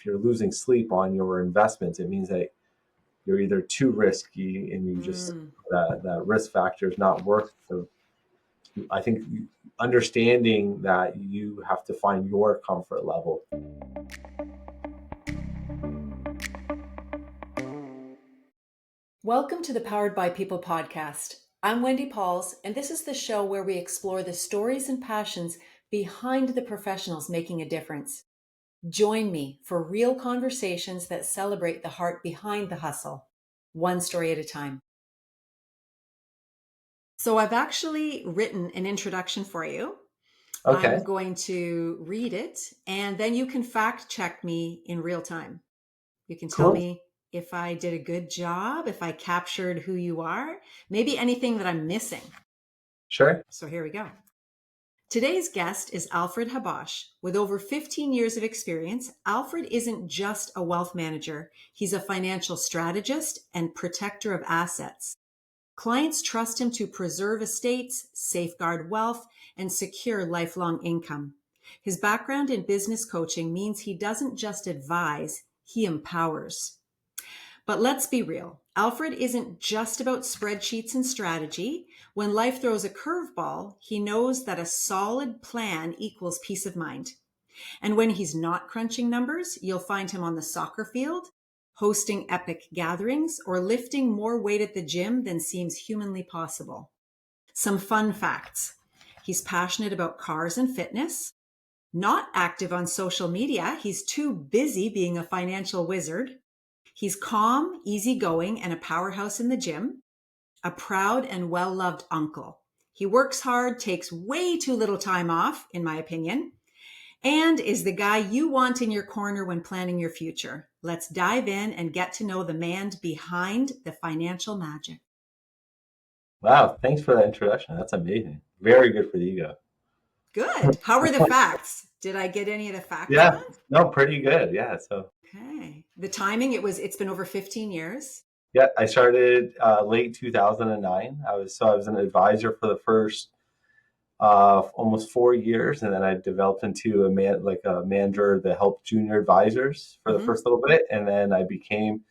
if you're losing sleep on your investments, it means that you're either too risky and you just that risk factor is not worth the. I think understanding that you have to find your comfort level. Welcome to the Powered by People podcast. I'm Wendy Pauls, and this is the show where we explore the stories and passions behind the professionals making a difference. Join me for real conversations that celebrate the heart behind the hustle, one story at a time. So I've actually written an introduction for you. Okay. I'm going to read it, and then you can fact check me in real time. You can tell me if I did a good job, if I captured who you are, maybe anything that I'm missing. Sure. So here we go. Today's guest is Alfred Habash. With over 15 years of experience, Alfred isn't just a wealth manager. He's a financial strategist and protector of assets. Clients trust him to preserve estates, safeguard wealth, and secure lifelong income. His background in business coaching means he doesn't just advise, he empowers. But let's be real. Alfred isn't just about spreadsheets and strategy. When life throws a curveball, he knows that a solid plan equals peace of mind. And when he's not crunching numbers, you'll find him on the soccer field, hosting epic gatherings, or lifting more weight at the gym than seems humanly possible. Some fun facts. He's passionate about cars and fitness. Not active on social media. He's too busy being a financial wizard. He's calm, easygoing, and a powerhouse in the gym. A proud and well-loved uncle. He works hard, takes way too little time off, in my opinion, and is the guy you want in your corner when planning your future. Let's dive in and get to know the man behind the financial magic. Wow, thanks for that introduction. That's amazing. Very good for the ego. Good. How were the facts? Did I get any of the facts? Yeah, no, pretty good. Yeah, so. Okay. The timing, it's been over 15 years. Yeah, I started late 2009. I was an advisor for the first almost 4 years, and then I developed into a manager that helped junior advisors for the first little bit, and then I became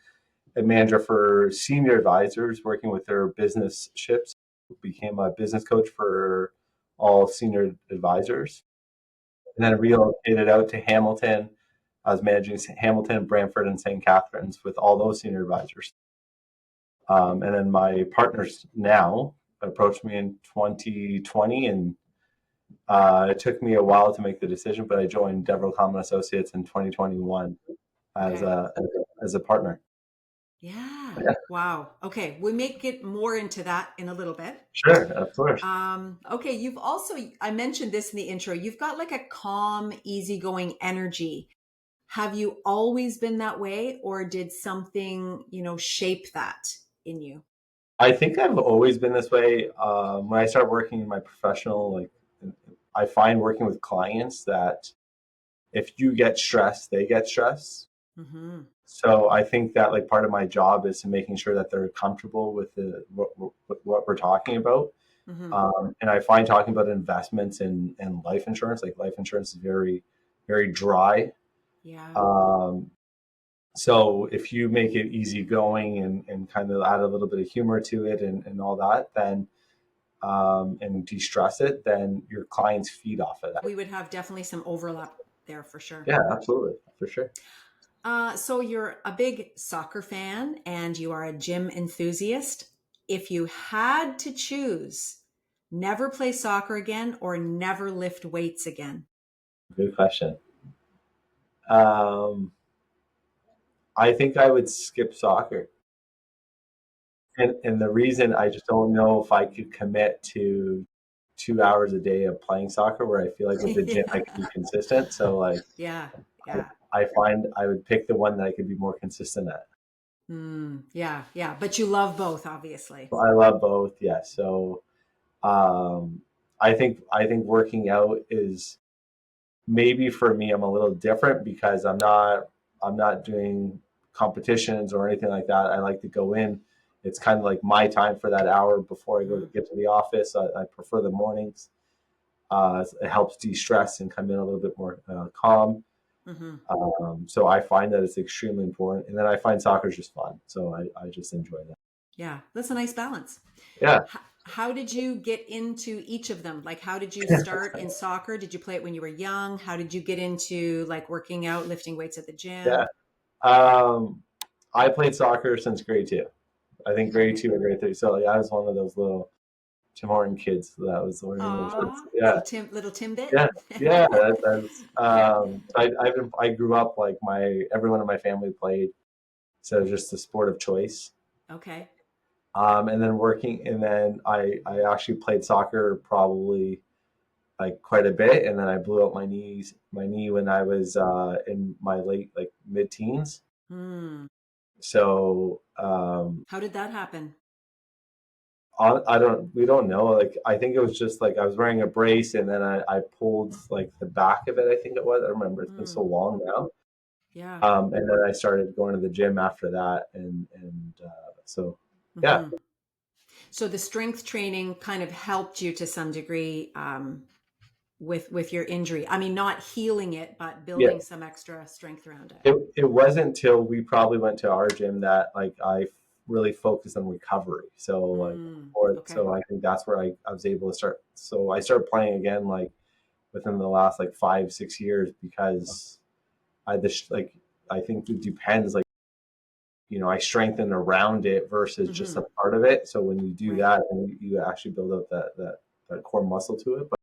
a manager for senior advisors working with their business ships. Became a business coach for all senior advisors, and then I relocated out to Hamilton. I was managing Hamilton, Brantford, and St. Catharines with all those senior advisors. And then my partners now approached me in 2020, and it took me a while to make the decision, but I joined Deborah Common Associates in 2021 as a partner. Yeah. Wow. Okay. We'll make it more into that in a little bit. Sure, of course. Okay. You've also, I mentioned this in the intro, you've got like a calm, easygoing energy. Have you always been that way, or did something, shape that in you? I think I've always been this way. When I started working in my professional, I find working with clients that if you get stressed, they get stressed. Mm-hmm. So I think that part of my job is to making sure that they're comfortable with what we're talking about. Mm-hmm. And I find talking about investments and life insurance, life insurance is very, very dry. Yeah. So if you make it easygoing and kind of add a little bit of humor to it and all that, then and de-stress it, then your clients feed off of that. We would have definitely some overlap there for sure. Yeah, absolutely. For sure. So you're a big soccer fan and you are a gym enthusiast. If you had to choose, never play soccer again or never lift weights again? Good question. I think I would skip soccer. And the reason, I just don't know if I could commit to 2 hours a day of playing soccer, where I feel like with the gym I can be consistent. So yeah. I find I would pick the one that I could be more consistent at. Yeah. But you love both, obviously. I love both. Yeah. So I think working out is, maybe for me, I'm a little different because I'm not doing competitions or anything like that. I like to go in. It's kind of like my time for that hour before I get to the office. I prefer the mornings. It helps de-stress and come in a little bit more calm. Hmm. So I find that it's extremely important. And then I find soccer is just fun. So I just enjoy that. Yeah, that's a nice balance. Yeah. How did you get into each of them? Like, how did you start in soccer? Did you play it when you were young? How did you get into like working out, lifting weights at the Yeah. gym? Um, I played soccer since grade two. I think grade Okay. two or grade three. So yeah, I was one of those little Tim Horton kids that was wearing those shirts. Aw, Yeah. little Timbit. Yeah. Yeah. That's, I grew up like everyone in my family played. So it was just a sport of choice. Okay. And then I actually played soccer probably like quite a bit. And then I blew up my knee when I was, in my late, like mid teens. Hmm. So, How did that happen? we don't know. Like, I think it was just like I was wearing a brace and then I pulled like the back of it, I think it was. I don't remember. It's been Hmm. so long now. Yeah. And then I started going to the gym after that. So, yeah, Hmm. So the strength training kind of helped you to some degree, with your injury. I mean, not healing it, but yeah. building some extra strength around it. It wasn't until we probably went to our gym that like I really focused on recovery. Mm, okay. So I think that's where I was able to start. So I started playing again like within the last like 5, 6 years because like I think it depends like I strengthen around it versus just Hmm. a part of it. So when you do Right. that, and you actually build up that core muscle to it. But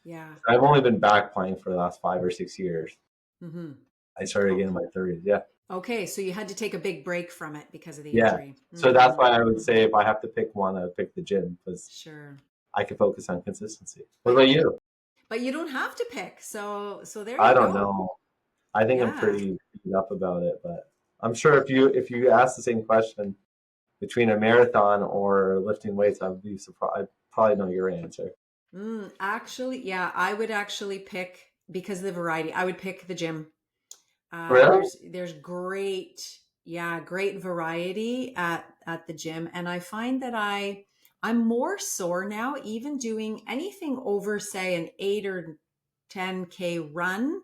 Yeah. I've only been back playing for the last 5 or 6 years. Hmm. I started Oh, again in my 30s. Yeah. okay. So you had to take a big break from it because of the Yeah. injury. So that's Mm, why I would hmm. say if I have to pick one, I'd pick the gym because Sure. I can focus on consistency. What But about you? but you don't have to pick. So there I you don't go. know. I think I'm Yeah. pretty beat up about it, but I'm sure if you ask the same question between a marathon or lifting weights, I would be surprised. I'd probably know your answer. Actually, yeah, I would actually pick because of the variety. I would pick the gym. Really? There's great, yeah, great variety at the gym, and I find that I'm more sore now, even doing anything over say an 8 or 10K run.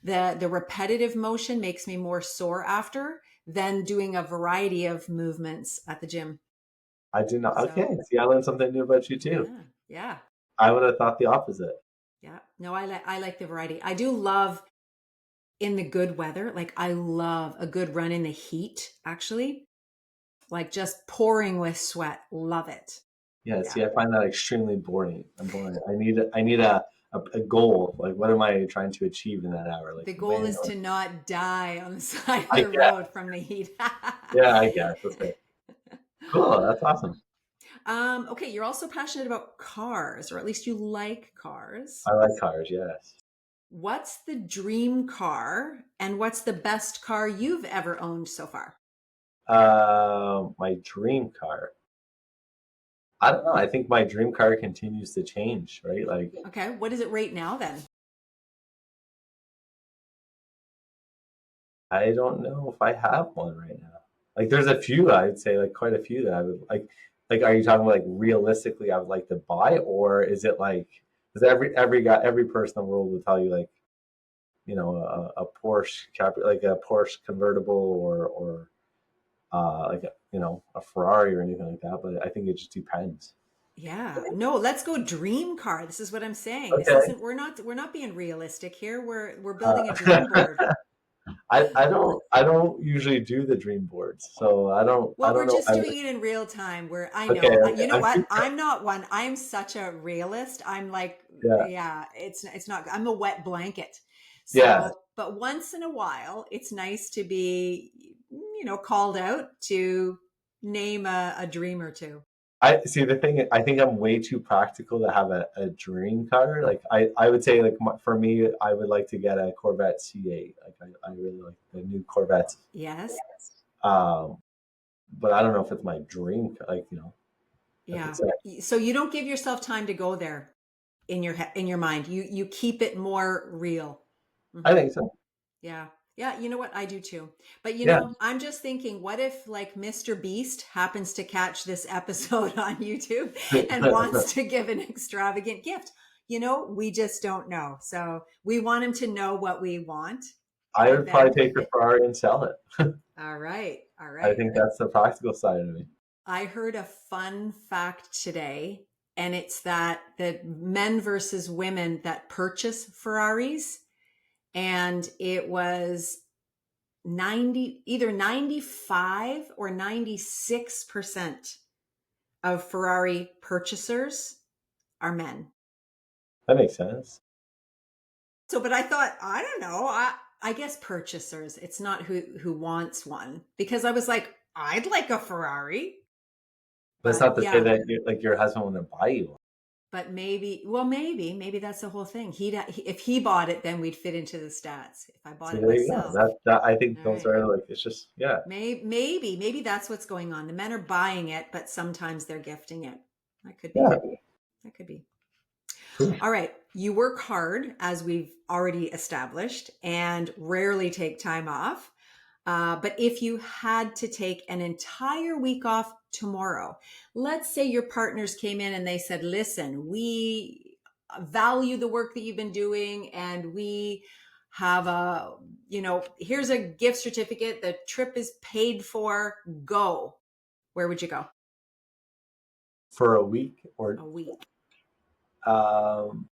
The repetitive motion makes me more sore after than doing a variety of movements at the gym. I do not. So Okay. See, I learned something new about you too. yeah, yeah, I would have thought the opposite. yeah. No, I like the variety. I do love in the good weather. Like I love a good run in the heat, actually. Like just pouring with sweat. Love it. Yeah. Yeah. See, I find that extremely boring. I'm boring. I need a goal. Like, what am I trying to achieve in that hour? Like, The goal win is or to not die on the side of I the guess. road from the heat. Yeah, I guess. That's it. Cool. That's awesome. Okay, you're also passionate about cars, or at least you like cars. I like cars. Yes. What's the dream car, and what's the best car you've ever owned so far? My dream car. I don't know. I think my dream car continues to change, right? Like, Okay, what is it right now then? I don't know if I have one right now. Like, there's a few, I'd say, like, quite a few that I would like. Like, are you talking about like realistically, I would like to buy, or is it like, because every guy, every person in the world will tell you like, a Porsche like a Porsche convertible or like a Ferrari or anything like that. But I think it just depends. Yeah. No, let's go dream car. This is what I'm saying. This Okay. isn't we're not being realistic here. We're Uh, building a dream board. I don't usually do the dream boards, so I Well, don't we're know. just doing it in real time where I Okay, know, okay. you know I'm what? too, I'm not one. I'm such a realist. I'm like, yeah, yeah, it's not, I'm a wet blanket. yeah. So, but once in a while, it's nice to be, called out to name a dream or two. I see the thing. I think I'm way too practical to have a dream car. Like I would say like for me, I would like to get a Corvette C8. Like I really like the new Corvettes. Yes. Um, but I don't know if it's my dream. Like if Yeah. it's like, So you don't give yourself time to go there in your mind. You keep it more real. I Hmm. think so. Yeah. Yeah, you know what? I do too. But Yeah. I'm just thinking, what if like Mr. Beast happens to catch this episode on YouTube and wants to give an extravagant gift? We just don't know. So we want him to know what we want. I would probably Then take the pivot. Ferrari and sell it. All right. All I right. think that's the practical side of me. I heard a fun fact today, and it's that the men versus women that purchase Ferraris, and it was 90, either 95 or 96% of Ferrari purchasers are men. That makes sense. So, but I thought, I don't know. I guess purchasers. It's not who wants one, because I was like, I'd like a Ferrari, That's but not to say yeah, that like your husband wouldn't buy you one. but maybe, well, maybe that's the whole thing. If he bought it, then we'd fit into the stats. If I bought So it there you go. myself, That I think all those right. are like it's just yeah. Maybe that's what's going on. The men are buying it, but sometimes they're gifting it. That could be. Yeah. That could be. Cool. All right. You work hard, as we've already established, and rarely take time off. But if you had to take an entire week off tomorrow, let's say your partners came in and they said, listen, we value the work that you've been doing, and we have here's a gift certificate. The trip is paid for. Go. Where would you go? For a week or A week. um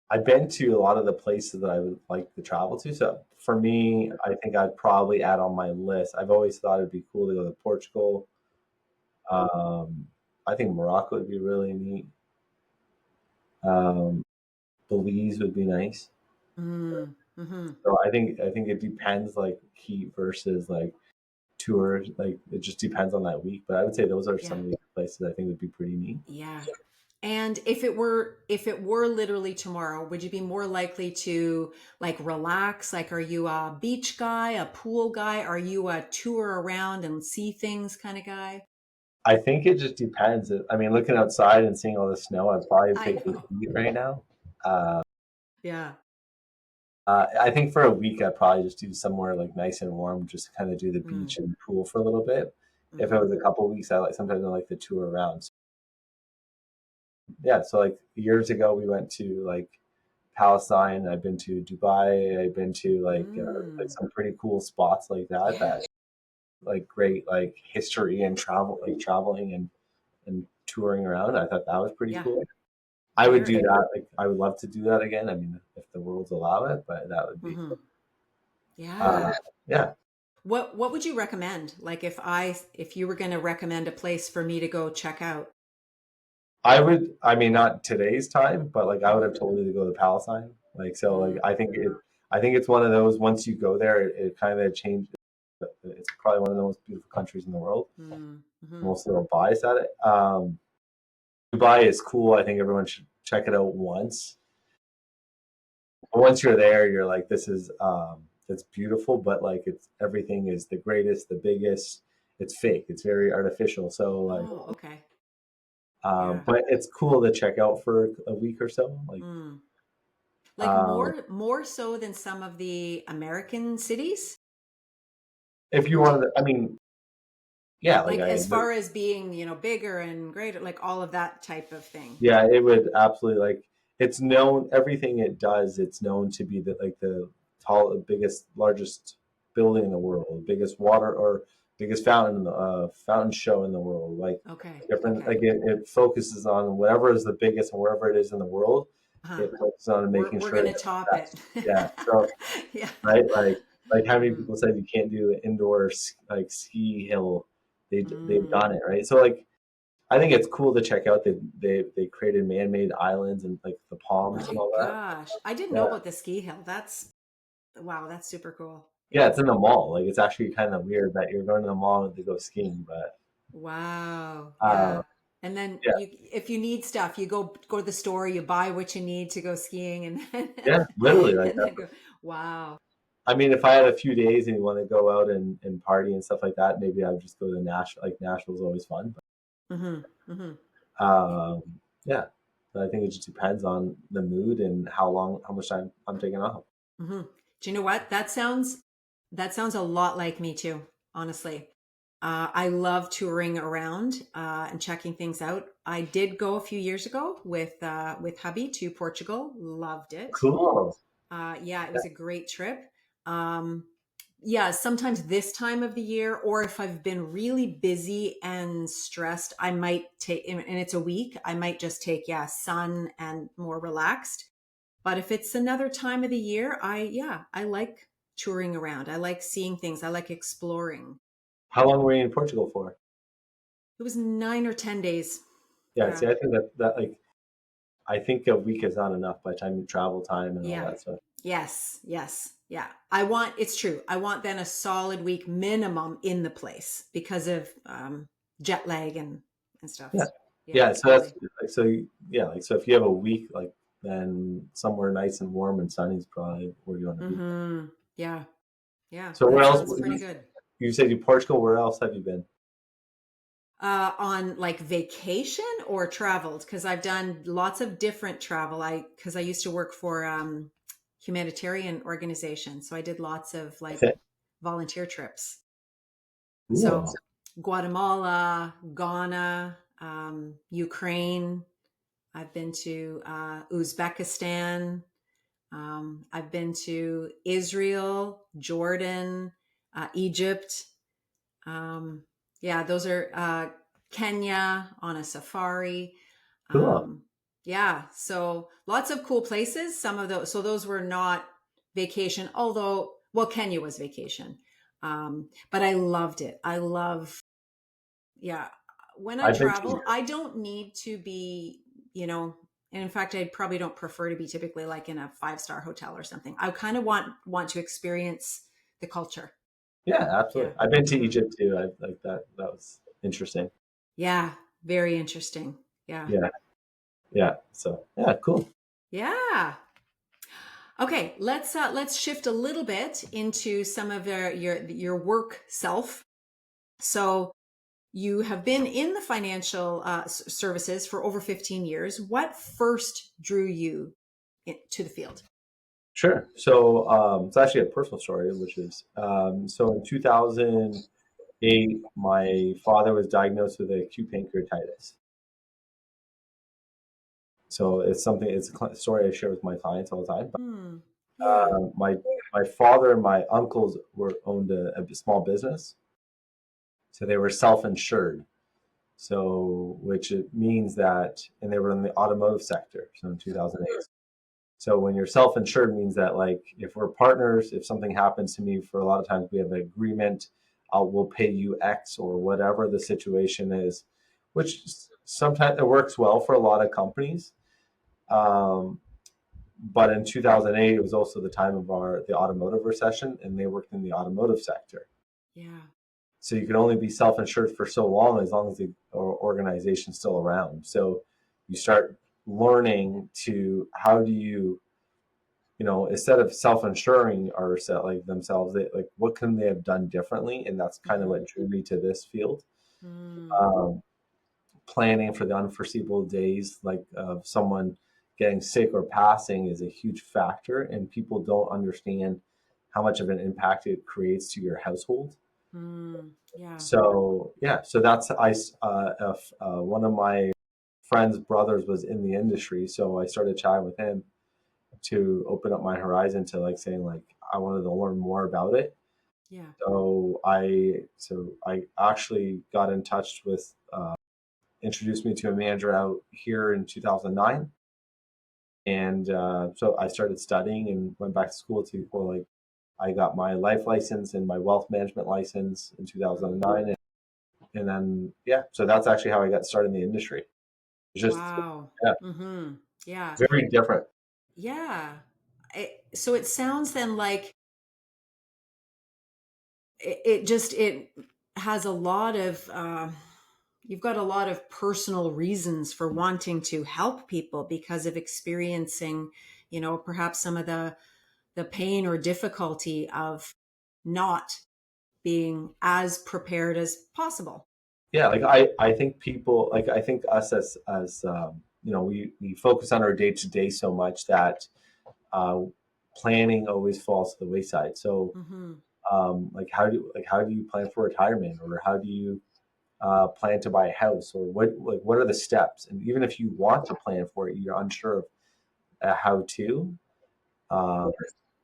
I've been to a lot of the places that I would like to travel to. So for me, I think I'd probably add on my list. I've always thought it'd be cool to go to Portugal. Um, I think Morocco would be really neat. Um, Belize would be nice. Mm-hmm. So I think it depends like heat versus like tours. Like it just depends on that week. But I would say those are Yeah. some of the places I think would be pretty neat. Yeah. And if it were literally tomorrow, would you be more likely to like relax? Like, are you a beach guy, a pool guy? Are you a tour around and see things kind of guy? I think it just depends. I mean, looking outside and seeing all the snow, I'd probably I pick the know. heat right now. Uh, Yeah. I think for a week, I'd probably just do somewhere like nice and warm, just kind of do the Mm, beach and pool for a little bit. If it hmm. was a couple of weeks, I like sometimes I like to tour around. So, yeah, so like years ago, we went to like Palestine. I've been to Dubai. I've been to like Mm, some pretty cool spots like that. yeah. That like great like history and travel, like traveling and touring around. I thought that was pretty Yeah. cool. I would do Very. that. Like I would love to do that again. I mean, if the worlds allow it, but that would be Hmm. Yeah. uh, yeah. What would you recommend? Like, if you were going to recommend a place for me to go check out. I would. I mean, not today's time, but like I would Hmm. have told you to go to Palestine. Like so, like Mm, I think it. I think it's one of those. Once you go there, it kind of changes. It's probably one of the most beautiful countries in the world. mm, I'm hmm. also a little biased at it. Dubai is cool. I think everyone should check it out once. But once you're there, you're like, this is it's beautiful, but like it's everything is the greatest, the biggest. It's fake. It's very artificial. So like, Oh, okay. Yeah. but it's cool to check out for a week or so. Like, Mm. Like um, more so than some of the American cities? if you wanted, I mean, yeah, like Like I, as far as being, bigger and greater, like all of that type of thing. yeah, it would absolutely like. It's known everything it does. It's known to be the tall, biggest, largest building in the world, biggest water or biggest fountain show in the world. Like Okay. different, Okay. like it focuses on whatever is the biggest and wherever it is in the world. Uh-huh. It focuses on We're making we're sure gonna it's top the it. best. Yeah. So Yeah. right, like how many Mm, people said you can't do an indoor like ski hill? They've mm. done it right. So like I think it's cool to check out. They created man-made islands and like the Oh palms and my all that. gosh. I didn't know Yeah, about the ski hill. That's wow, that's super cool. yeah, Yeah. it's in the mall. Like it's actually kind of weird that you're going to the mall to go skiing, but Wow. uh, Yeah. And then yeah, if you need stuff, you go to the store, you buy what you need to go skiing, and then yeah, literally like and that. then go, wow. I mean, if I had a few days and you want to go out and party and stuff like that, maybe I'd just go to Nashville. Like Nashville's always fun, Hmm. Hmm. but yeah. But I think it just depends on the mood and how much time I'm taking off. Hmm. Do you know what? That sounds a lot like me too, honestly. I love touring around and checking things out. I did go a few years ago with hubby to Portugal. Loved it. Cool. Yeah, it was a great trip. Um, yeah, sometimes this time of the year, or if I've been really busy and stressed, I might take, and it's a week, I might just take, yeah, sun and more relaxed. But if it's another time of the year, yeah, I like touring around. I like seeing things. I like exploring. How long were you in Portugal for? It was 9 or 10 days. Yeah, Yeah. see, I think that like I think a week is not enough by the time you travel time and all Yeah. that stuff. Yes. Yes. Yeah. It's true. I want then a solid week minimum in the place because of jet lag and stuff. Yeah, Yeah, yeah. So that's totally. like yeah, like so if you have a week, like then somewhere nice and warm and sunny is probably where you want to be. Mm-hmm. Yeah. Yeah. So where That else? sounds pretty good. You said you Portugal. Where else have you been? On like vacation or traveled? Because I've done lots of different travel. Because I used to work for humanitarian organization, so I did lots of like Okay. volunteer trips. Cool. So Guatemala, Ghana, Ukraine. I've been to Uzbekistan. I've been to Israel, Jordan, Egypt. Um, yeah, those are Kenya on a safari. Cool. Um, yeah, so lots of cool places. Some of those, so those were not vacation, although, well, Kenya was vacation. But I loved it. I love, yeah. When I I've been to travel, I don't need to be, you know, and in fact, I probably don't prefer to be typically like in a five-star hotel or something. I kind of want to experience the culture. yeah, Yeah. absolutely. I've been to Hmm. Egypt too. I like that. That was interesting. Yeah, very interesting. Yeah. Yeah, yeah. So yeah, cool. Yeah. Okay, let's shift a little bit into some of your work self. So you have been in the financial services for over 15 years. What first drew you to the field? Sure. So it's actually a personal story, which is so in 2008, my father was diagnosed with acute pancreatitis. So it's something. It's a story I share with my clients all the time. Hmm. Yeah. My father and my uncles were owned a small business, so they were self-insured. So which it means that, and they were in the automotive sector. So in 2008. So when you're self-insured means that like if we're partners, if something happens to me, for a lot of times we have an agreement. We'll pay you X or whatever the situation is, which sometimes it works well for a lot of companies. Um, but in 2008, it was also the time of the automotive recession, and they worked in the automotive sector. Yeah. So you can only be self-insured for so long as the organization's still around. So you start learning to how do you, instead of self-insuring or like themselves, like what can they have done differently? And that's kind of Mm-hmm. what drew me to this field. Mm. Um, Planning for the unforeseeable days, like of someone getting sick or passing, is a huge factor, and people don't understand how much of an impact it creates to your household. Mm. Yeah. So yeah, so that's one of my friend's brothers was in the industry, so I started chatting with him to open up my horizon to like saying like I wanted to learn more about it. Yeah. So I actually got in touch with introduced me to a manager out here in 2009, and so I started studying and went back to school to for like I got my life license and my wealth management license in Mm. 2009, and then yeah, so that's actually how I got started in the industry. It's just Wow. yeah, Mm-hmm. Yeah. very different. Yeah. So it sounds then like it has a lot of you've got a lot of personal reasons for wanting to help people because of experiencing, perhaps some of the pain or difficulty of not being as prepared as possible. Yeah, like I think people like I think us as we focus on our day to day so much that uh, planning always falls to the wayside. So Hmm. how do you plan for retirement, or how do you plan to buy a house, or what are the steps? And even if you want to plan for it, you're unsure of how to. um,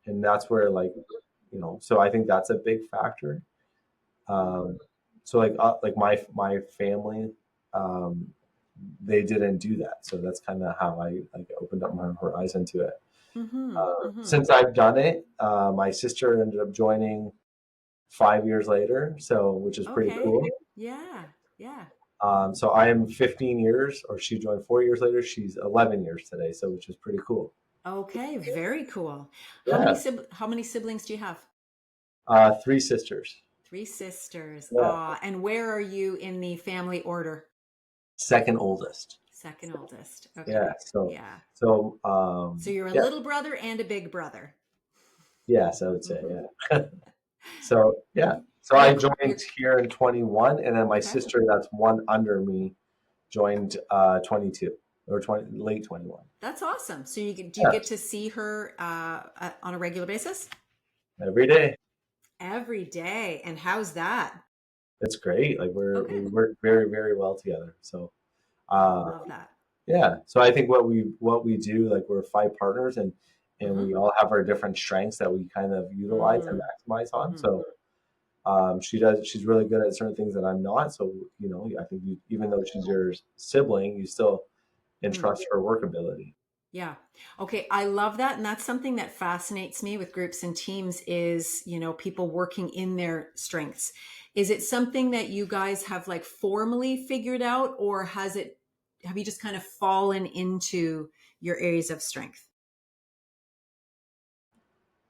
and that's where like so I think that's a big factor. Um, so like my family, um, they didn't do that, so that's kind of how I like opened up my horizon to it. Mm-hmm. Mm-hmm. Since I've done it, my sister ended up joining 5 years later, so which is pretty Okay. cool. Yeah. Yeah. So I am 15 years, or she joined 4 years later. She's 11 years today, so which is pretty cool. Okay. Very cool. Yeah, How many siblings do you have? three sisters. Three sisters. Yeah, And where are you in the family order? second oldest. Second oldest. Yeah, Okay. so Yeah. so So you're a yeah, little brother and a big brother. yes, I would say Mm-hmm. yeah. So yeah, so I You're joined here in 21, and then my okay. sister that's one under me joined 22 or 20 late 21. That's awesome. So do you Yeah, get to see her on a regular basis? every day. Every day. And how's that? It's great. Like Okay. we work very very well together. So Oh, uh, love that. yeah. So I think what we do, like we're five partners, and Mm-hmm. we all have our different strengths that we kind of utilize and Mm, maximize on. mm-hmm. So she's really good at certain things that I'm not. So I think even though she's your sibling, you still Mm. entrust her work ability. Yeah. Okay. I love that. And that's something that fascinates me with groups and teams is, people working in their strengths. Is it something that you guys have like formally figured out, or have you just kind of fallen into your areas of strength?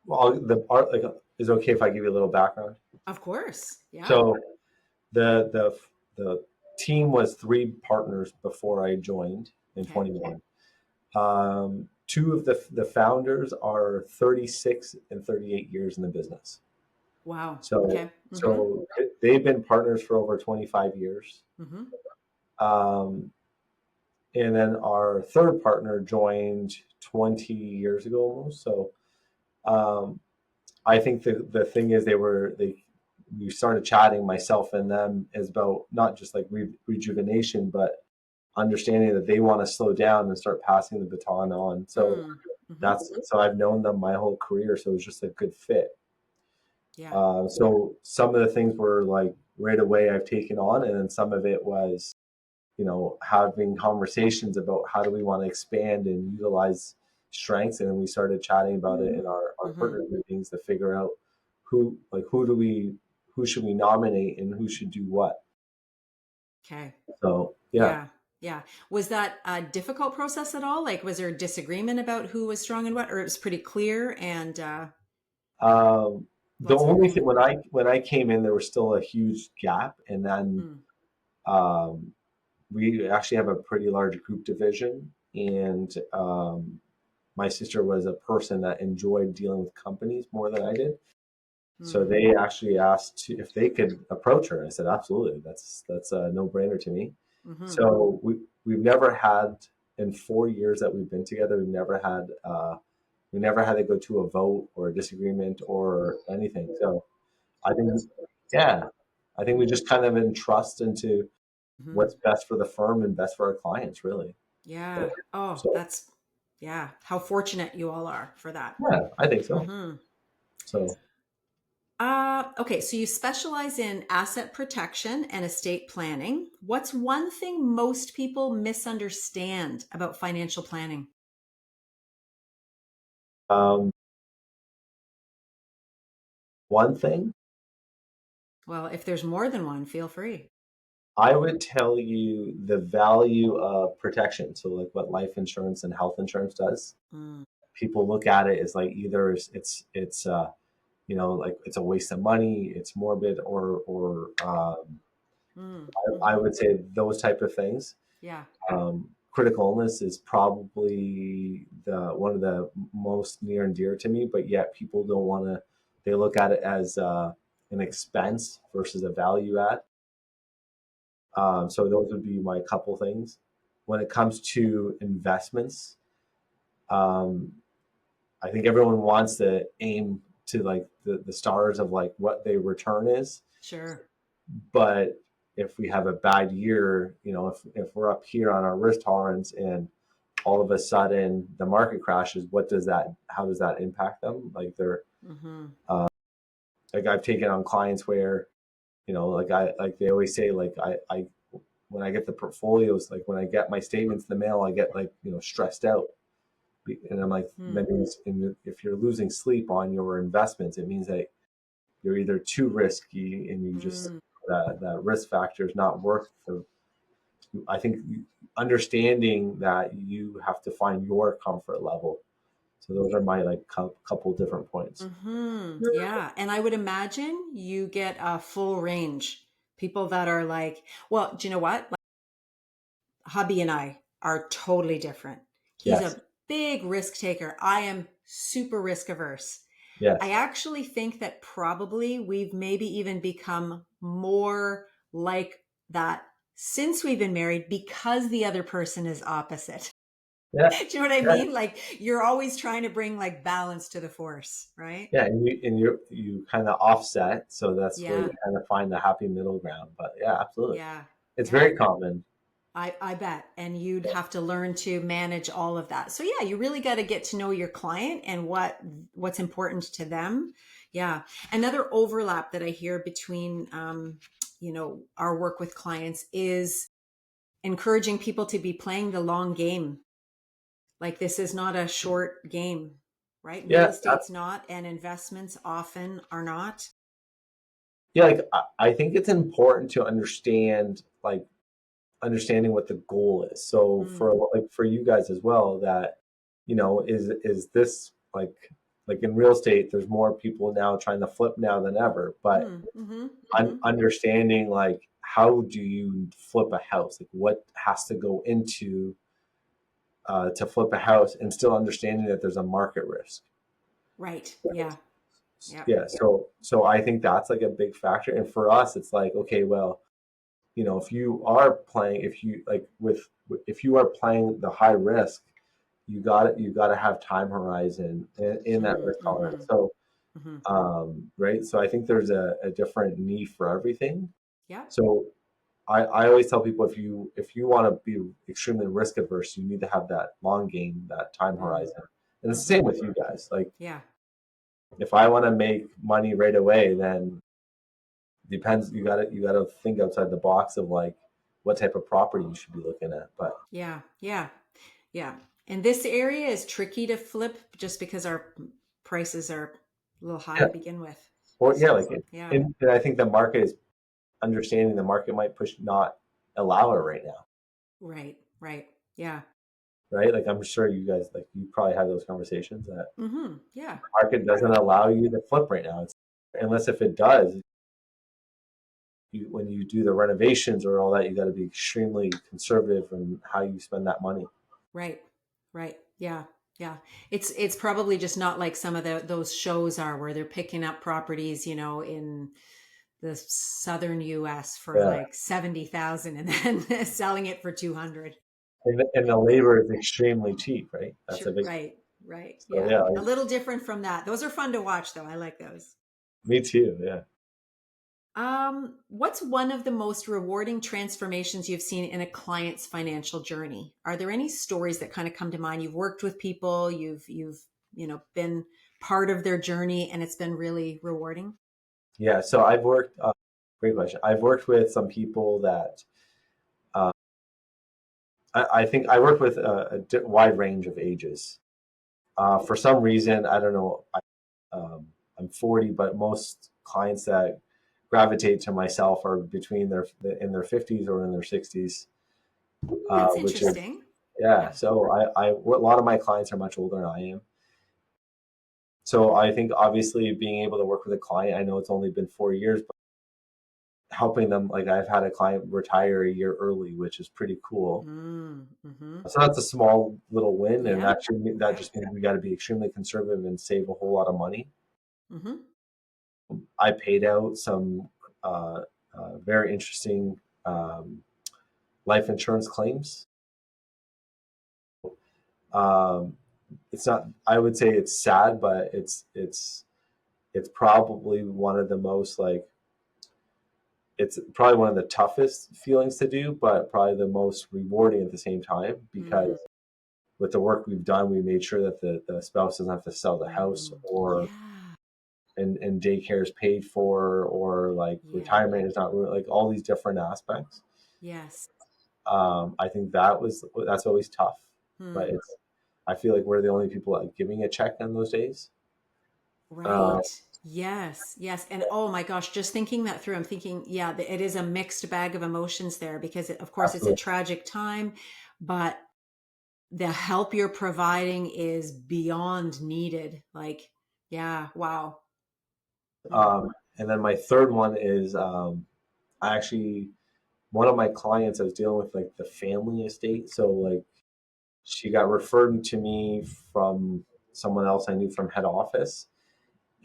Well, the art like is it okay if I give you a little background? Of course. Yeah. So the team was three partners before I joined in Okay. 21. Two of the founders are 36 and 38 years in the business. Wow. So Okay. Mm-hmm. so they've been partners for over 25 years. Mm-hmm. Um, and then our third partner joined 20 years ago almost. So um, I think the thing is we started chatting, myself and them, is about not just like rejuvenation, but understanding that they want to slow down and start passing the baton on. So Mm-hmm. I've known them my whole career, so it was just a good fit. Yeah. So some of the things were like right away I've taken on, and then some of it was having conversations about how do we want to expand and utilize strengths, and then we started chatting about it in our Mm-hmm. partner meetings to figure out who should we nominate and who should do what. Okay. So yeah. Yeah. Yeah. Was that a difficult process at all? Like, was there a disagreement about who was strong and what, or it was pretty clear and The lots of only thing agreement? when I came in, there was still a huge gap, and then Mm. um, we actually have a pretty large group division, and my sister was a person that enjoyed dealing with companies more than I did. So Mm. they actually asked if they could approach her. I said, absolutely. That's a no brainer to me. Mm-hmm. So we've never had in 4 years that we've been together, we never had to go to a vote or a disagreement or anything. So I think, yeah, I think we just kind of entrust into Mm-hmm. what's best for the firm and best for our clients, really. Yeah. Oh, So yeah. How fortunate you all are for that. yeah, I think so. Mm-hmm. So Okay, so you specialize in asset protection and estate planning. What's one thing most people misunderstand about financial planning? um, one thing Well, if there's more than one, feel free. I would tell you the value of protection. So, like what life insurance and health insurance does. Mm, People look at it as like either like it's a waste of money, it's morbid, or I mm-hmm. would say those type of things. Yeah. Critical illness is probably the one of the most near and dear to me, but yet people don't want to. They look at it as an expense versus a value add. So those would be my couple things. When it comes to investments, um, I think everyone wants to aim to like the stars of like what the return is. Sure. But if we have a bad year, if we're up here on our risk tolerance and all of a sudden the market crashes, how does that impact them? Like Mm-hmm. like I've taken on clients where, like they always say, like I when I get the portfolios, like when I get my statements in the mail, I get like, stressed out. And I'm like, that means if you're losing sleep on your investments, it means that you're either too risky and you just, Mm. that risk factor is not worth the, I think understanding that you have to find your comfort level. So those are my like couple different points. Mm-hmm. Yeah. And I would imagine you get a full range. People that are like, well, do you know what? Like, hubby and I are totally different. He's Yes. a big risk taker. I am super risk averse. I Yes. actually think that probably we've maybe even become more like that since we've been married because the other person is opposite. Yeah. Do you know what I Yeah. mean? Like you're always trying to bring like balance to the force, right? Yeah. And you kind of offset. So that's where you Yeah. kind of find the happy middle ground. But yeah, absolutely. Yeah. It's Yeah. very common. I bet. And you'd have to learn to manage all of that. So yeah, you really got to get to know your client and what's important to them. Yeah. Another overlap that I hear between our work with clients is encouraging people to be playing the long game. Like this is not a short game, right? Real Yeah. estate's not, and investments often are not. Yeah. Like I think it's important to understanding what the goal is. So Mm, for you guys as well, that is this like in real estate, there's more people now trying to flip now than ever. But mm-hmm, mm-hmm. understanding like how do you flip a house? Like what has to go into to flip a house, and still understanding that there's a market risk. Right. Yeah. Yeah. Yeah. So I think that's like a big factor. And for us, it's like, okay, well, if you are playing, if you are playing the high risk, you got to have time horizon in that risk Mm-hmm. tolerance. So Mm-hmm. right. So I think there's a different need for everything. Yeah. So I always tell people, if you want to be extremely risk averse, you need to have that long game, that time Mm, horizon. And it's the mm-hmm. same with you guys. Like Yeah. if I want to make money right away, then depends. You gotta think outside the box of like what type of property you should be looking at. But Yeah. Yeah. Yeah. And this area is tricky to flip just because our prices are a little high yeah, to begin with. or yeah, So, like it, yeah. and I think the market is understanding the market might push not allow it right now, Right. Right. Yeah. right? Like I'm sure you guys, like you probably have those conversations that Mm-hmm. Yeah. the market doesn't allow you to flip right now. It's unless if it does, when you do the renovations or all that, you got to be extremely conservative in how you spend that money. Right. Right. Yeah. Yeah. It's probably just not like some of those shows are where they're picking up properties, in the southern US for Yeah, like 70,000 and then selling it for 200. and the labor is extremely cheap, right? That's Sure. a big. Right. Right. So Yeah. yeah, A little different from that. Those are fun to watch though. I like those. me too. Yeah. What's one of the most rewarding transformations you've seen in a client's financial journey? Are there any stories that kind of come to mind? You've worked with people, you've been part of their journey and it's been really rewarding? Yeah, so I've worked. Great question. I've worked with some people that uh, I think I work with a wide range of ages. For some reason, I don't know. I'm 40, but most clients that gravitate to myself are between in their 50s or in their 60s, Hmm, that's which is interesting. yeah. Yeah. So a lot of my clients are much older than I am. So I think obviously being able to work with a client, I know it's only been 4 years, helping them, like I've had a client retire a year early, which is pretty cool. Mm-hmm. So that's a small little win, and Yeah. that Okay. just means we got to be extremely conservative and save a whole lot of money. Mm-hmm. I paid out some very interesting um, life insurance claims. Um, it's not. I would say it's sad, but it's probably one of the most like it's probably one of the toughest feelings to do, but probably the most rewarding at the same time because Mm-hmm. with the work we've done, we made sure that the spouse doesn't have to sell the house, or Yeah. and daycare is paid for, or like Yeah. retirement is not like all these different aspects. Yes. I think that's always tough, but Hmm. I feel like we're the only people like giving a check in those days. Uh, Right. Yes. Yes. And oh my gosh, just thinking that through, I'm thinking, yeah, it is a mixed bag of emotions there because, of course, it's a Absolutely. tragic time, but the help you're providing is beyond needed. Like, yeah, wow. Hmm. And then my third one is I actually one of my clients I was dealing with like the family estate. So like she got referred to me from someone else I knew from head office,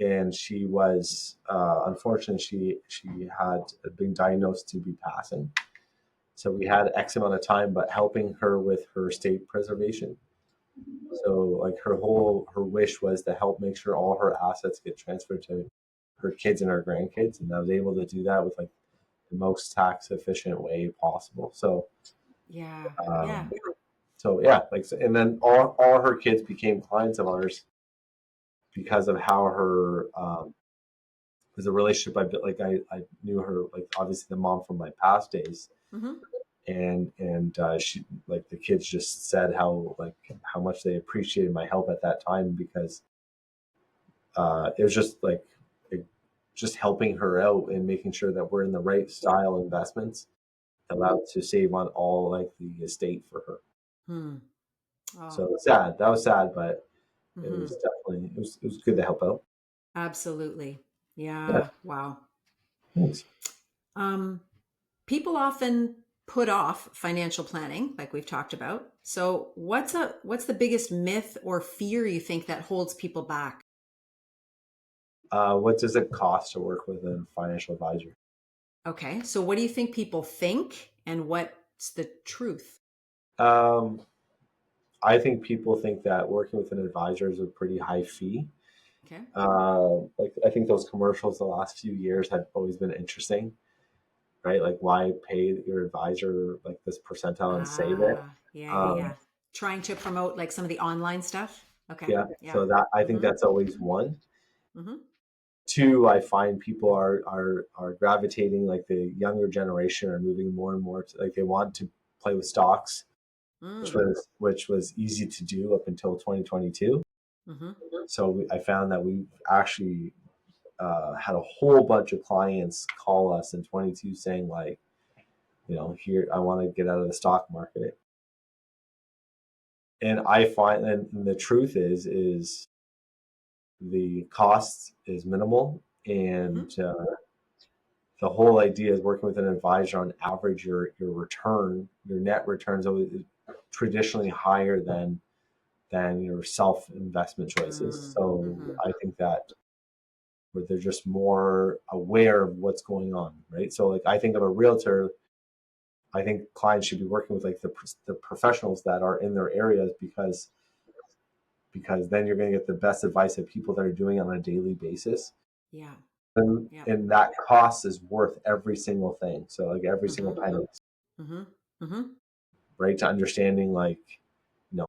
and she was unfortunately she had been diagnosed to be passing. So we had X amount of time, but helping her with her estate preservation. So like her wish was to help make sure all her assets get transferred to her kids and her grandkids, and I was able to do that with like the most tax efficient way possible. Yeah. Yeah. Um, so yeah, like and then all her kids became clients of ours because of how her because the relationship I built. Like I knew her, like obviously the mom from my past days, Hmm. and she, like the kids just said how like how much they appreciated my help at that time, because it was just like it, just helping her out and making sure that we're in the right style investments allowed to save on all like the estate for her. Hmm. Oh. So sad. That was sad, but it was Hmm. definitely it was good to help out. Absolutely. Yeah, Yeah. Wow. thanks. Um, People often put off financial planning, like we've talked about. So, what's the biggest myth or fear you think that holds people back? What does it cost to work with a financial advisor? Okay, so what do you think people think, and what's the truth? Um, I think people think that working with an advisor is a pretty high fee. Okay. Like I think those commercials the last few years have always been interesting, right? Like why pay your advisor like this percentile and save it? Yeah, yeah, Um, yeah. Trying to promote like some of the online stuff. Okay. yeah, Yeah. so that I think Mm-hmm. that's always one. Mm-hmm. Two, I find people are gravitating, like the younger generation are moving more and more to, like they want to play with stocks, Mm. which was easy to do up until 2022. Mm-hmm. So I found that we actually had a whole bunch of clients call us in 22 saying like, here I want to get out of the stock market. And I find, and the truth is the cost is minimal, Mm-hmm. and the whole idea is working with an advisor. On average, your net returns always traditionally higher than your self investment choices. So Mm-hmm. I think that where they're just more aware of what's going on, right? So like I think of a realtor, I think clients should be working with like the professionals that are in their areas, because then you're going to get the best advice of people that are doing it on a daily basis. Yeah. Yeah. And that cost is worth every single thing. So like every single Mm-hmm. penny, Mm-hmm. Mm-hmm. right? To understanding like, you know,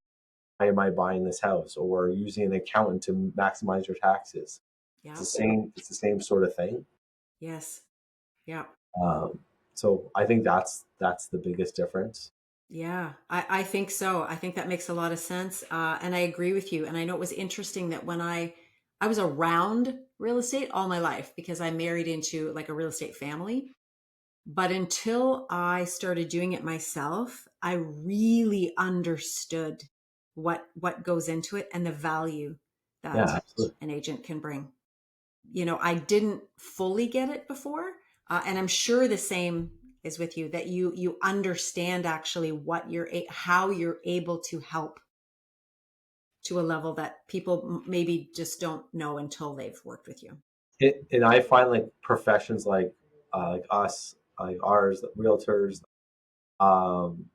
why am I buying this house, or using an accountant to maximize your taxes? It's Yeah. the same. It's the same sort of thing. Yes. Yeah. Um, so I think that's the biggest difference. Yeah, I think so. I think that makes a lot of sense. And I agree with you. And I know it was interesting that when I was around real estate all my life because I married into like a real estate family. But until I started doing it myself, I really understood what goes into it and the value Yeah, that absolutely. an agent can bring. I didn't fully get it before, and I'm sure the same is with you, that you understand actually how you're able to help to a level that people maybe just don't know until they've worked with you. And I find like professions like us, like ours, realtors, um,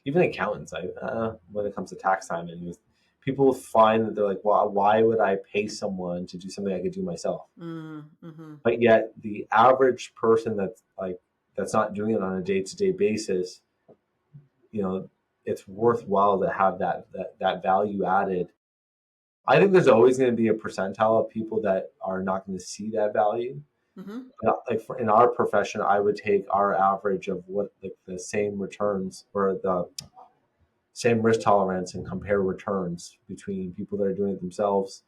even accountants. When it comes to tax time, and people find that they're like, well, why would I pay someone to do something I could do myself? Mm-hmm. But yet, the average person that's not doing it on a day to day basis, you know, it's worthwhile to have that value added. I think there's always going to be a percentile of people that are not going to see that value. Mm-hmm. Like in our profession, I would take our average of what like the same returns or the same risk tolerance and compare returns between people that are doing it themselves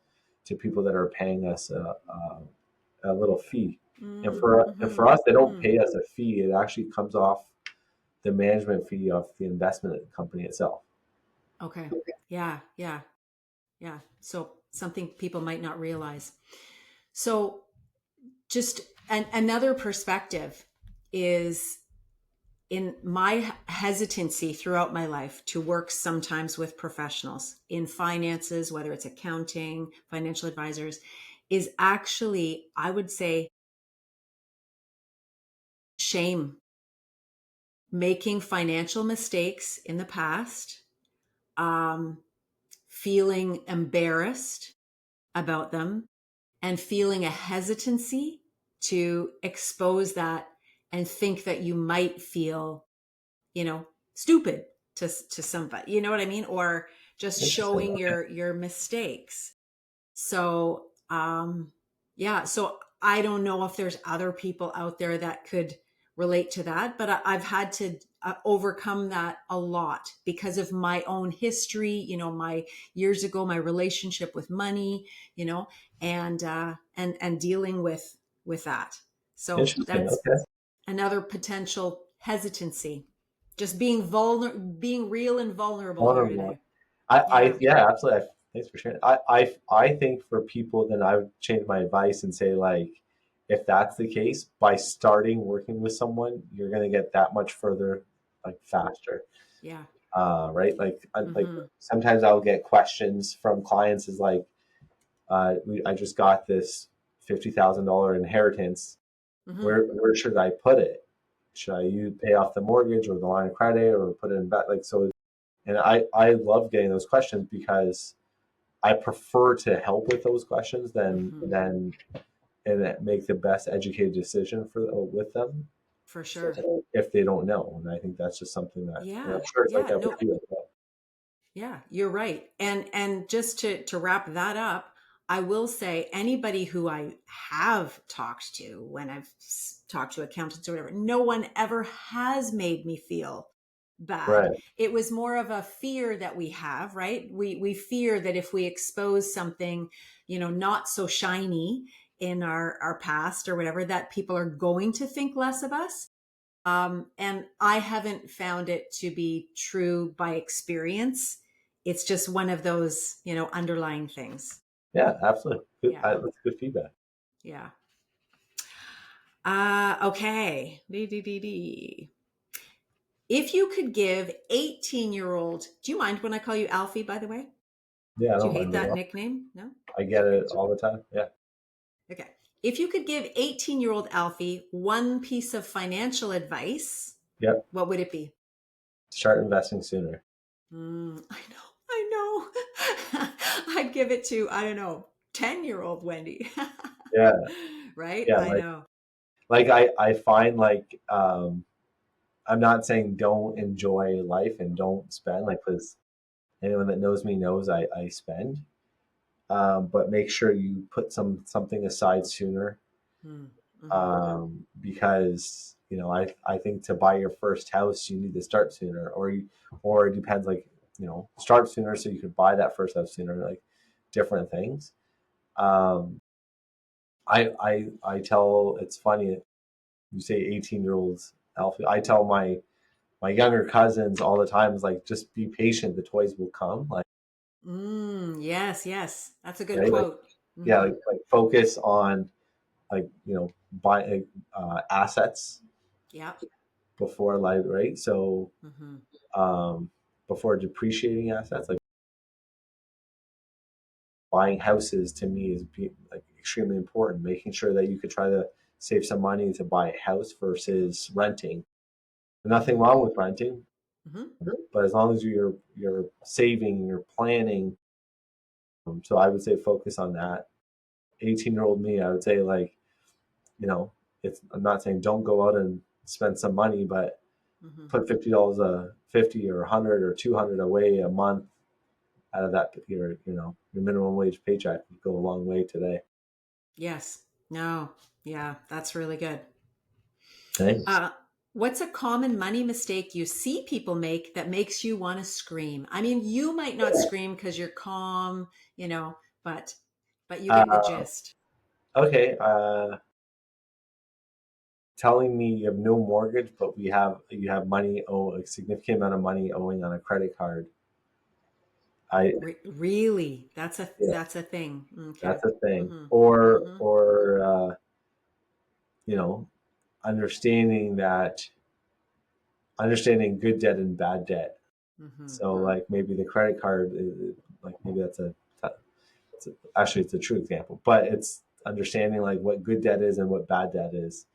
to people that are paying us a little fee. And for us, they don't Mm-hmm. pay us a fee. It actually comes off the management fee of the investment company itself. Okay. Yeah. Yeah. Yeah. So something people might not realize. So just another perspective is in my hesitancy throughout my life to work sometimes with professionals in finances, whether it's accounting, financial advisors, is actually, I would say, shame, making financial mistakes in the past, um, feeling embarrassed about them, and feeling a hesitancy to expose that and think that you might feel, you know, stupid to somebody, you know what I mean? Or just Interesting. showing Okay. your mistakes. So, yeah, so I don't know if there's other people out there that could relate to that, but I've had to overcome that a lot because of my own history, you know, my years ago, my relationship with money, you know, and dealing with that. So Interesting. that's Okay. another potential hesitancy. Just being real and vulnerable here Vulnerable. today. I Yeah. yeah, absolutely. Thanks for sharing. I think for people, then I would change my advice and say like, if that's the case, by starting working with someone, you're gonna get that much further, like faster. Yeah. Right? Like Mhm. sometimes I'll get questions from clients is like, I just got this $50,000 inheritance. Mhm. Where should I put it? Should I pay off the mortgage or the line of credit or put it in back? Like so, and I love getting those questions because I prefer to help with those questions Mhm. than and make the best educated decision for with them For sure. if they don't know. And I think that's just something that, and I'm Yeah. sure it's like Yeah. that with No. you as well. Yeah, you're right. And just to wrap that up, I will say anybody who I have talked to when I've talked to accountants or whatever, no one ever has made me feel bad. Right. It was more of a fear that we have, right? We fear that if we expose something, you know, not so shiny in our past or whatever, that people are going to think less of us. And I haven't found it to be true by experience. It's just one of those, you know, underlying things. Yeah, absolutely. Good. Yeah. That's good feedback. Yeah. Okay. If you could give 18-year-old, do you mind when I call you Alfie, by the way? Yeah, I Do you don't hate mind at that all. nickname? No? I get Okay. it all the time. Yeah. Okay. If you could give 18-year-old Alfie one piece of financial advice, Yep. what would it be? Start investing sooner. I know. I know. I'd give it to, I don't know, 10-year-old Wendy. Yeah. Right? Yeah. I know. Like I find like I'm not saying don't enjoy life and don't spend like because anyone that knows me knows I spend. But make sure you put something aside sooner Mm-hmm. because I think to buy your first house you need to start sooner or it depends like start sooner so you can buy that first house sooner like different things. Um, I tell it's funny you say 18-year-olds Alfie. I tell my younger cousins all the time is like just be patient, the toys will come like Yes, yes. That's a good right like quote. yeah Mm-hmm. like focus on like buy assets Yep. before life, right? So Mm-hmm. um, before depreciating assets, like buying houses to me is like extremely important. Making sure that you could try to save some money to buy a house versus renting. Nothing Mm-hmm. wrong with renting, Mm-hmm. but as long as you're saving, you're planning. So I would say focus on that. 18-year-old me, I would say like you know, it's I'm not saying don't go out and spend some money, but Mm-hmm. put $50 a 50 or 100 or 200 away a month out of that your minimum wage paycheck would go a long way today. Yes. No. Yeah, that's really good. Thanks. Uh, what's a common money mistake you see people make that makes you want to scream? I mean, you might not scream because you're calm, you know, but you get the Uh, gist. okay. Telling me you have no mortgage, but you have money a significant amount of money owing on a credit card. I Really? Yeah, That's a thing. Okay. that's a thing. Mm-hmm. Or Mm-hmm. you know, understanding that understanding good debt and bad debt. Mm-hmm. So like maybe the credit card, like maybe actually it's a true example, but it's understanding like what good debt is and what bad debt is.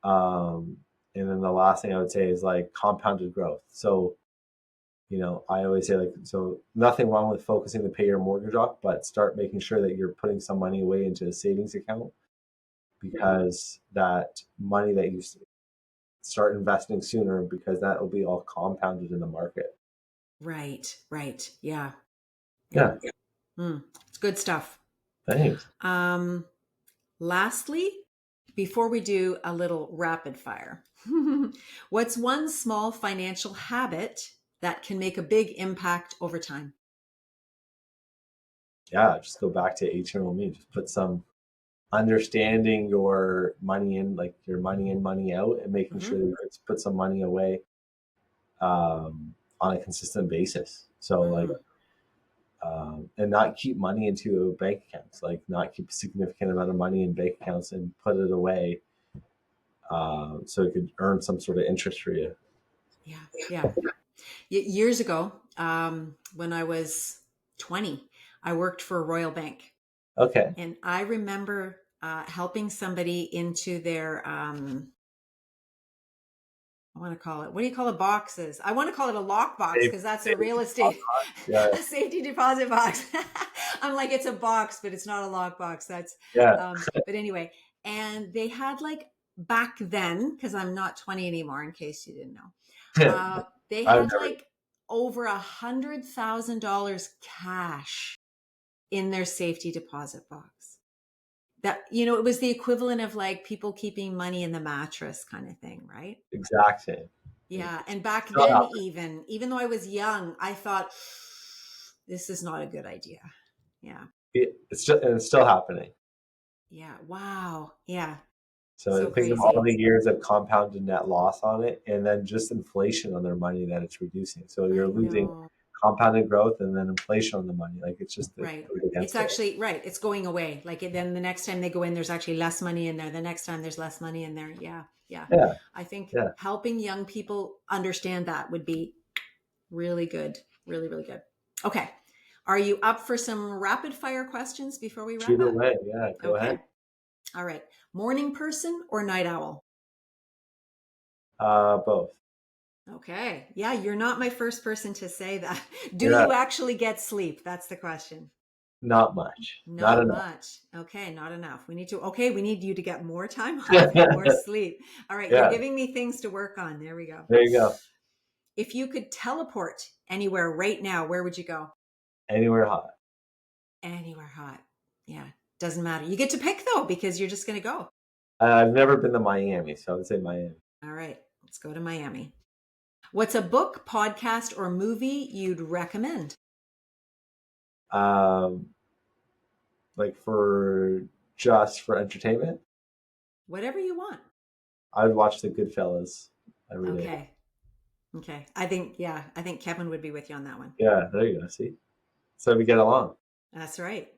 Um, and then the last thing I would say is like compounded growth. So I always say like, so nothing wrong with focusing to pay your mortgage off, but start making sure that you're putting some money away into a savings account because that money that you start investing sooner because that will be all compounded in the market. Right. Right. Yeah. Yeah. Yeah, Mm. It's good stuff. thanks. Um, Lastly, before we do a little rapid fire, what's one small financial habit that can make a big impact over time? Yeah, just go back to eternal me. Just put some understanding your money in, like your money in, money out, and making Hmm. sure that you put some money away on a consistent basis. So like, Hmm. and not keep money into bank accounts, like not keep a significant amount of money in bank accounts and put it away so it could earn some sort of interest for you. Yeah. Yeah. Years ago, when I was 20, I worked for a Royal Bank. Okay. And I remember helping somebody into their I want to call it, what do you call the boxes? I want to call it a lock box Save, because that's a save real estate, deposit. Yeah. a safety deposit box. I'm like, it's a box, but it's not a lock box. Yeah. But anyway, and they had like back then, because I'm not 20 anymore, in case you didn't know, they I've had never. like over $100,000 cash in their safety deposit box. That, it was the equivalent of like people keeping money in the mattress kind of thing, right? Exact same. Yeah. And back Still then, happening. even though I was young, I thought, this is not a good idea. Yeah. It's still happening. Yeah. Wow. Yeah. So So think of all crazy. the years of compounded net loss on it, and then just inflation on their money that it's reducing. So you're I losing know. compounded growth and then inflation on the money. Like it's just it Right. goes It's against it. actually right. It's going away. Like then the next time they go in, there's actually less money in there. The next time there's less money in there. Yeah. Yeah. Yeah, I think yeah. helping young people understand that would be really good. Really, really good. Okay. Are you up for some rapid fire questions before we wrap Shoot up? away. Yeah, go ahead. Okay. All right. Morning person or night owl? Both. Okay. Yeah, you're not my first person to say that. Do Yeah, you actually get sleep? That's the question. not much. Not Not enough. much. Okay, not enough. We need you to get more time off and more sleep. All right, you're Yeah, giving me things to work on. There we go. there you go. If you could teleport anywhere right now, where would you go? Anywhere hot. Anywhere hot. Yeah, doesn't matter. You get to pick though, because you're just going to go. I've never been to Miami, so I would say Miami. All right, let's go to Miami. What's a book, podcast, or movie you'd recommend? Um, like for just for entertainment, Whatever you want. I would watch The Goodfellas every day. Okay. Okay. I think Kevin would be with you on that one. Yeah, there you go. See, so we get along. That's right.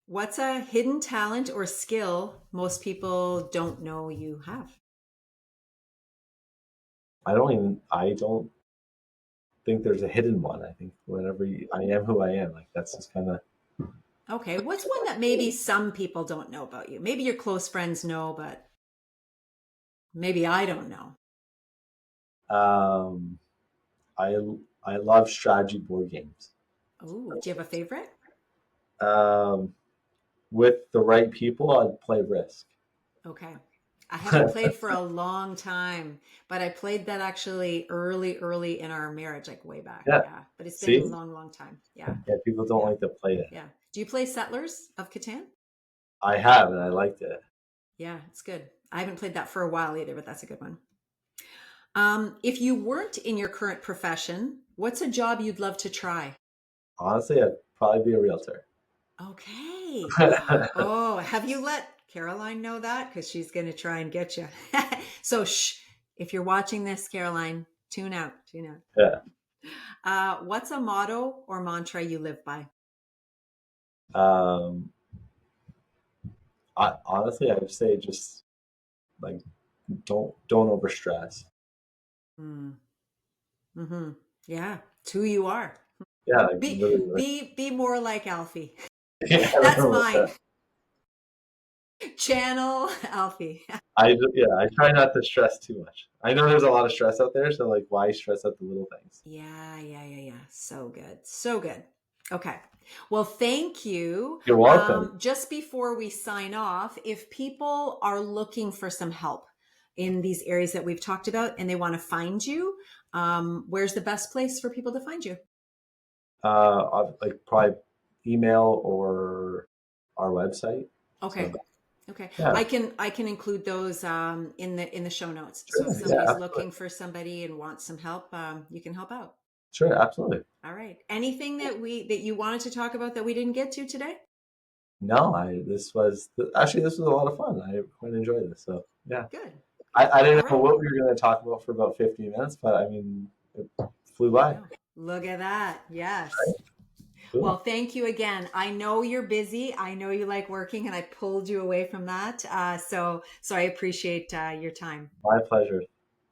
What's a hidden talent or skill most people don't know you have? I don't think there's a hidden one. I think I am who I am. Like that's just kind of Okay. What's one that maybe some people don't know about you? Maybe your close friends know, but maybe I don't know. um, I I love strategy board games. Oh, do you have a favorite? Um, with the right people, I'd play Risk. Okay. I haven't played for a long time, but I played that actually early in our marriage, like way back. Yeah. Yeah. But it's been a See? long time. Yeah. Yeah, people don't Yeah. like to play it. Yeah. Do you play Settlers of Catan? I have, and I liked it. Yeah, it's good. I haven't played that for a while either, but that's a good one. If you weren't in your current profession, what's a job you'd love to try? Honestly, I'd probably be a realtor. Okay. Oh, have you let Caroline know that? Because she's going to try and get you. So, shh. If you're watching this, Caroline, tune out. Tune out. Yeah. What's a motto or mantra you live by? Um, honestly, I would say just like don't over stress. Mm, hmm. Yeah, it's who you are. Yeah, like Be literally. be more like Alfie. Yeah, I don't That's know about mine. that. Channel Alfie. Yeah, I try not to stress too much. I know there's a lot of stress out there, so like, why stress out the little things? Yeah. So good. So good. Okay. Well, thank you. You're welcome. Just before we sign off, if people are looking for some help in these areas that we've talked about and they want to find you, where's the best place for people to find you? I'll, like probably email or our website. So Okay. Okay. yeah, I can include those in the show notes. So if sure, yeah, somebody's absolutely, looking for somebody and wants some help, you can help out. sure, absolutely. All right. Anything that you wanted to talk about that we didn't get to today? No, actually this was a lot of fun. I quite enjoyed this. So yeah, Good. I, Good. I All didn't know right. what we were going to talk about for about 15 minutes, but I mean, it flew I by. know. Look at that. Yes. Well, Cool. thank you again. I know you're busy. I know you like working, and I pulled you away from that. So I appreciate your time. My pleasure.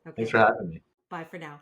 Thanks Okay. for having me. Bye for now.